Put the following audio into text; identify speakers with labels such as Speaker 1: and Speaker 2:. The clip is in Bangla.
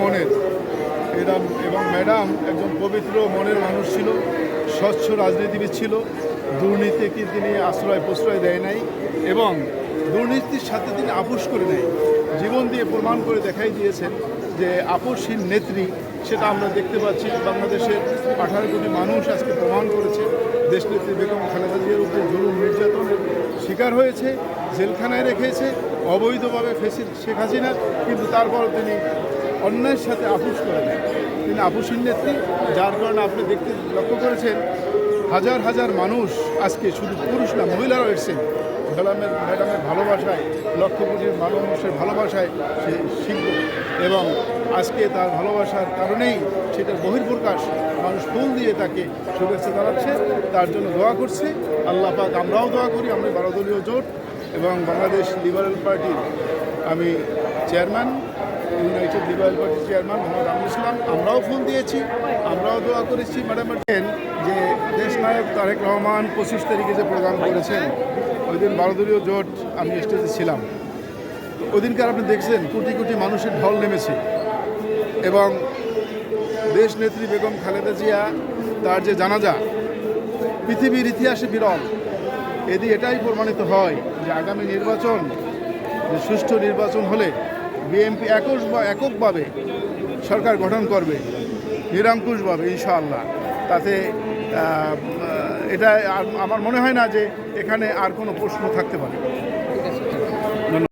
Speaker 1: মনের এবং ম্যাডাম একজন পবিত্র মনের মানুষ ছিল, স্বচ্ছ রাজনীতিবিদ ছিল। দুর্নীতিকে তিনি প্রশ্রয় দেয় নাই এবং দুর্নীতির সাথে তিনি আপোষ করে নেয়। জীবন দিয়ে প্রমাণ করে দেখাই দিয়েছেন যে আপোষহীন নেত্রী, সেটা আমরা দেখতে পাচ্ছি। বাংলাদেশের 18 কোটি মানুষ আজকে প্রমাণ করেছে দেশনেত্রী বেগম খালেদা জিয়ার উপরে জুলুম নির্যাতনের শিকার হয়েছে, জেলখানায় রেখেছে অবৈধভাবে শেখ হাসিনা, কিন্তু তারপরও তিনি অন্যায়ের সাথে আপোষ করেন। তিনি আপোষহীন নেত্রী, যার কারণে আপনি লক্ষ্য করেছেন হাজার হাজার মানুষ আজকে, শুধু পুরুষ না মহিলারাও এসেছেন ম্যাডামের ভালোবাসায়, লক্ষ কোটির মানুষের ভালোবাসায় সে শিখল এবং আজকে তার ভালোবাসার কারণেই সেটার বহির্প্রকাশ। মানুষ ফুল দিয়ে তাকে শুভেচ্ছা জানাচ্ছে, তার জন্য দোয়া করছে। আল্লাহ পাক আমরাও দোয়া করি। আমরা 12 দলীয় জোট এবং বাংলাদেশ লিবারেল পার্টির আমি চেয়ারম্যান, ইউনাইটেড লিবারেল পার্টির চেয়ারম্যান মোহাম্মদ আমিনুল ইসলাম, আমরাও ফোন দিয়েছি, আমরাও দোয়া করেছি। ম্যাডামের যে দেশনায়ক তারেক রহমান 25 তারিখে যে প্রোগ্রাম করেছেন, ওই দিন 12 দলীয় জোট আমি স্টেজে ছিলাম। ওই দিনকার আপনি দেখছেন কোটি কোটি মানুষের ঢল নেমেছে এবং দেশ নেত্রী বেগম খালেদা জিয়া তার যে জানাজা পৃথিবীর ইতিহাসে বিরল। এটাই প্রমাণিত হয় যে আগামী নির্বাচন, যে সুষ্ঠু নির্বাচন হলে বিএনপি এককভাবে সরকার গঠন করবে, নিরঙ্কুশভাবে ইনশাআল্লাহ। তাতে এটা আমার মনে হয় না যে এখানে আর কোনো প্রশ্ন থাকতে পারে।